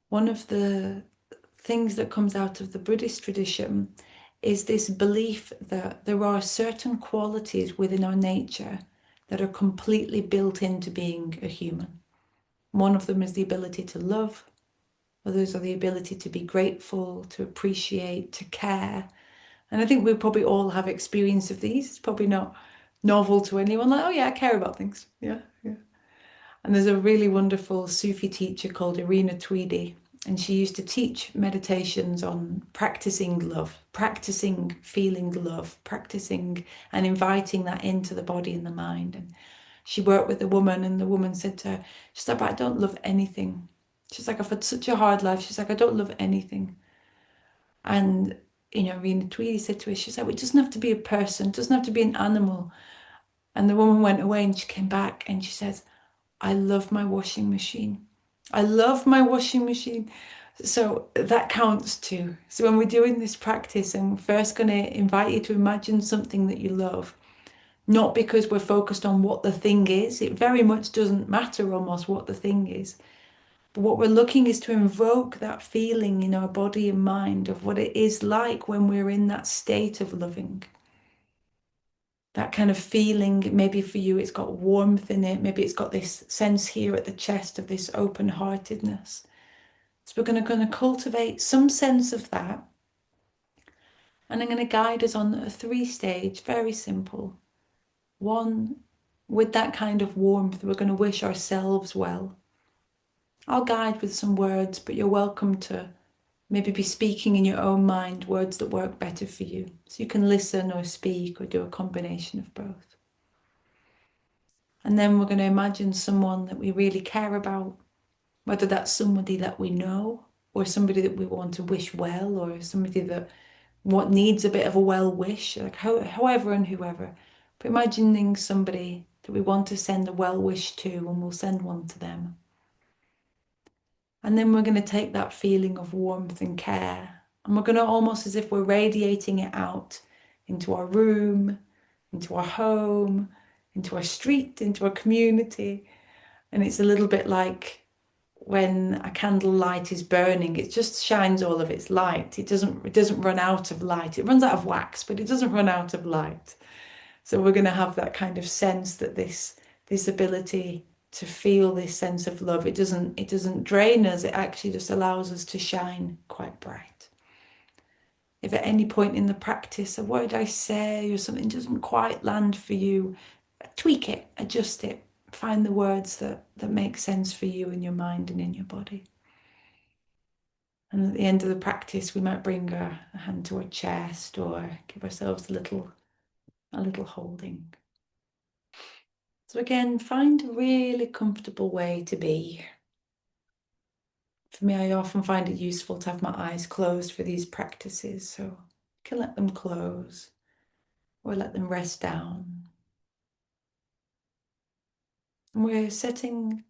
one of the things that comes out of the Buddhist tradition is this belief that there are certain qualities within our nature that are completely built into being a human. One of them is the ability to love. Others are the ability to be grateful, to appreciate, to care. And I think we probably all have experience of these. It's probably not novel to anyone. Like, oh yeah, I care about things. Yeah, yeah. And there's a really wonderful Sufi teacher called Irina Tweedy, and she used to teach meditations on practicing love, practicing feeling love, practicing and inviting that into the body and the mind. And she worked with a woman, and the woman said to her, she's like, but I don't love anything. She's like, I've had such a hard life. She's like, I don't love anything. And Irina Tweedy said to her, she's like, well, it doesn't have to be a person, it doesn't have to be an animal. And the woman went away and she came back and she says, I love my washing machine. I love my washing machine. So that counts too. So when we're doing this practice, I'm first going to invite you to imagine something that you love, not because we're focused on what the thing is. It very much doesn't matter almost what the thing is. But what we're looking is to invoke that feeling in our body and mind of what it is like when we're in that state of loving. That kind of feeling, maybe for you, it's got warmth in it. Maybe it's got this sense here at the chest of this open-heartedness. So we're going to cultivate some sense of that. And I'm going to guide us on a 3-stage, very simple. One, with that kind of warmth, we're going to wish ourselves well. I'll guide with some words, but you're welcome to maybe be speaking in your own mind words that work better for you. So you can listen or speak or do a combination of both. And then we're going to imagine someone that we really care about, whether that's somebody that we know or somebody that we want to wish well or somebody that what needs a bit of a well wish, like however and whoever. But imagining somebody that we want to send a well wish to, and we'll send one to them. And then we're going to take that feeling of warmth and care, and we're going to almost as if we're radiating it out into our room, into our home, into our street, into our community. And it's a little bit like when a candle light is burning, it just shines all of its light. It doesn't run out of light. It runs out of wax, but it doesn't run out of light. So we're going to have that kind of sense that this ability to feel this sense of love, it doesn't drain us, it actually just allows us to shine quite bright. If at any point in the practice a word I say or something doesn't quite land for you, tweak it, adjust it, find the words that make sense for you in your mind and in your body. And at the end of the practice, we might bring a hand to our chest or give ourselves a little holding. So again, find a really comfortable way to be. For me, I often find it useful to have my eyes closed for these practices, so you can let them close or let them rest down. And we're setting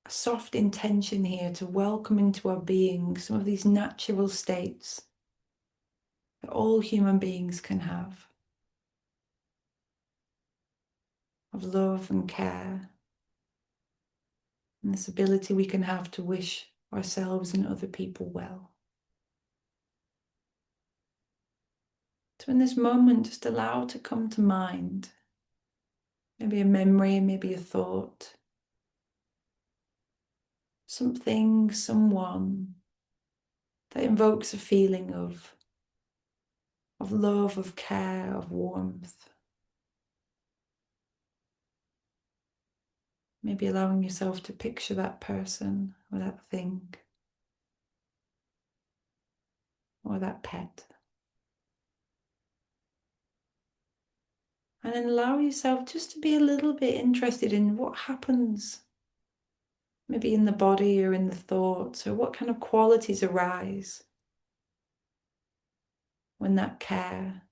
a soft intention here to welcome into our being some of these natural states that all human beings can have, of love and care, and this ability we can have to wish ourselves and other people well. So in this moment, just allow to come to mind, maybe a memory, maybe a thought, something, someone that invokes a feeling of love, of care, of warmth. Maybe allowing yourself to picture that person or that thing or that pet. And then allow yourself just to be a little bit interested in what happens, maybe in the body or in the thoughts, or what kind of qualities arise when that care,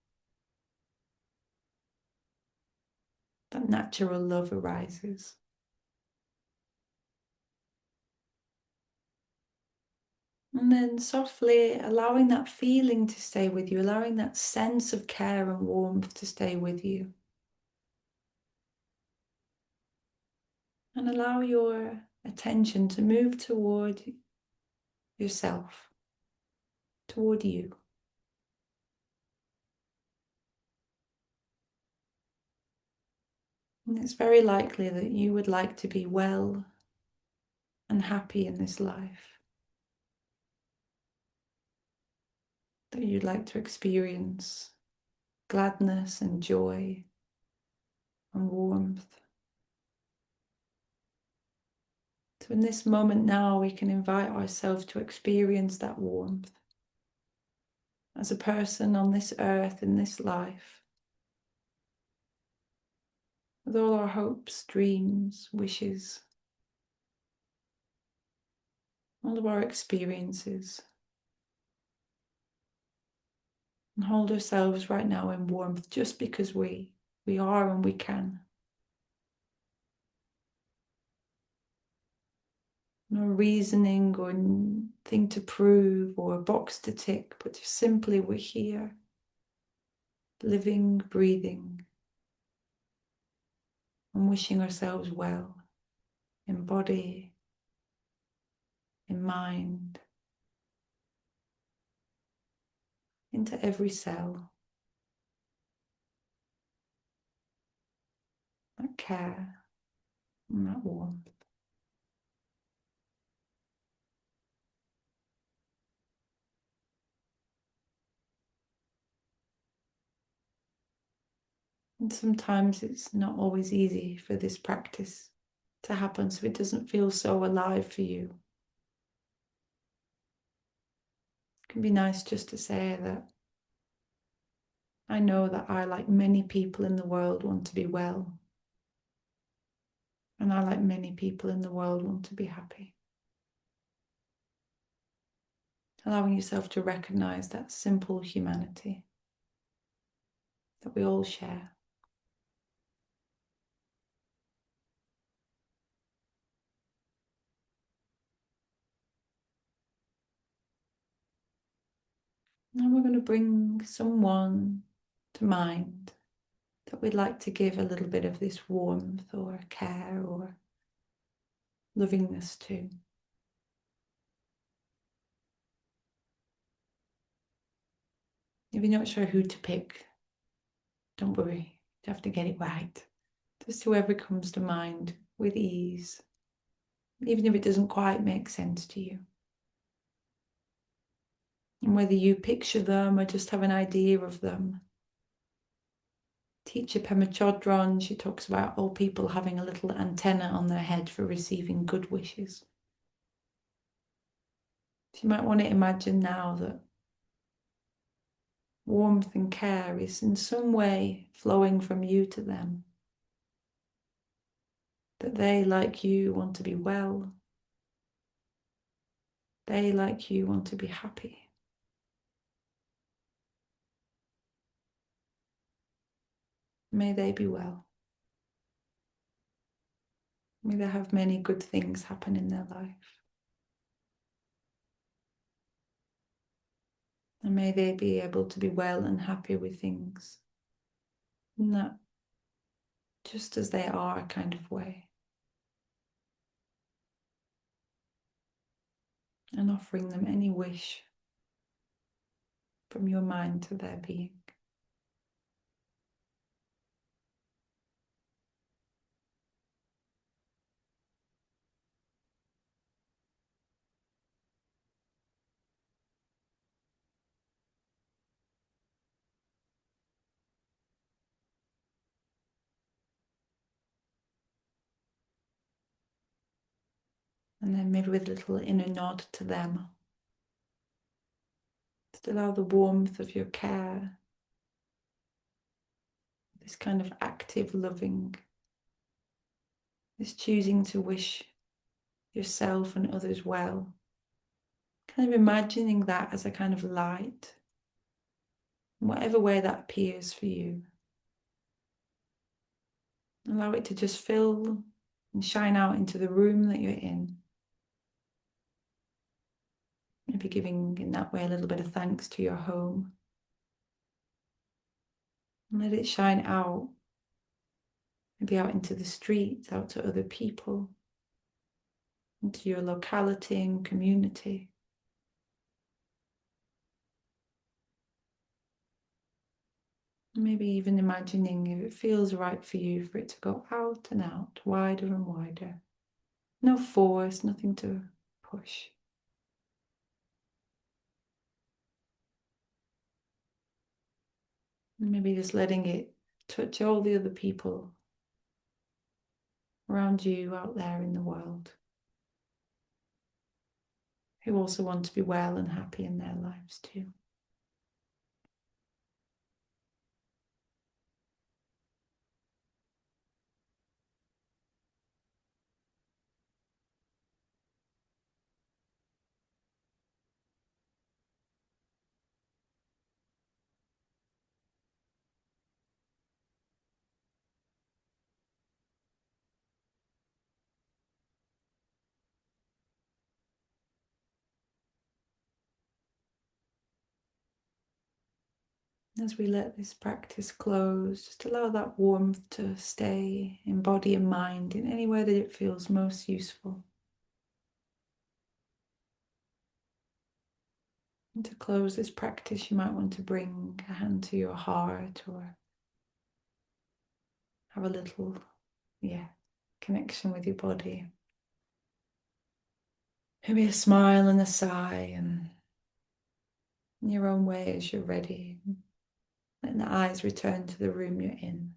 that natural love arises. And then softly allowing that feeling to stay with you, allowing that sense of care and warmth to stay with you. And allow your attention to move toward yourself, toward you. And it's very likely that you would like to be well and happy in this life, that you'd like to experience gladness and joy and warmth. So in this moment now, we can invite ourselves to experience that warmth as a person on this earth, in this life, with all our hopes, dreams, wishes, all of our experiences. And hold ourselves right now in warmth just because we are and we can. No reasoning or thing to prove or a box to tick, but just simply we're here, living, breathing, and wishing ourselves well in body, in mind, into every cell. That care and that warmth. And sometimes it's not always easy for this practice to happen, so it doesn't feel so alive for you. It can be nice just to say that I know that I, like many people in the world, want to be well. And I, like many people in the world, want to be happy. Allowing yourself to recognize that simple humanity that we all share. Now we're going to bring someone to mind that we'd like to give a little bit of this warmth or care or lovingness to. If you're not sure who to pick, don't worry, you have to get it right. Just whoever comes to mind with ease, even if it doesn't quite make sense to you. And whether you picture them or just have an idea of them. Teacher Pema Chodron, she talks about all people having a little antenna on their head for receiving good wishes. So you might want to imagine now that warmth and care is in some way flowing from you to them. That they, like you, want to be well. They, like you, want to be happy. May they be well. May they have many good things happen in their life. And may they be able to be well and happy with things in that just as they are kind of way. And offering them any wish from your mind to their being. And then maybe with a little inner nod to them. Just allow the warmth of your care, this kind of active loving, this choosing to wish yourself and others well. Kind of imagining that as a kind of light, in whatever way that appears for you. Allow it to just fill and shine out into the room that you're in. Maybe giving in that way a little bit of thanks to your home. And let it shine out, maybe out into the streets, out to other people, into your locality and community. Maybe even imagining if it feels right for you for it to go out and out, wider and wider. No force, nothing to push. Maybe just letting it touch all the other people around you out there in the world who also want to be well and happy in their lives too. As we let this practice close, just allow that warmth to stay in body and mind in any way that it feels most useful. And to close this practice, you might want to bring a hand to your heart or have a little, connection with your body. Maybe a smile and a sigh, and in your own way as you're ready, letting the eyes return to the room you're in.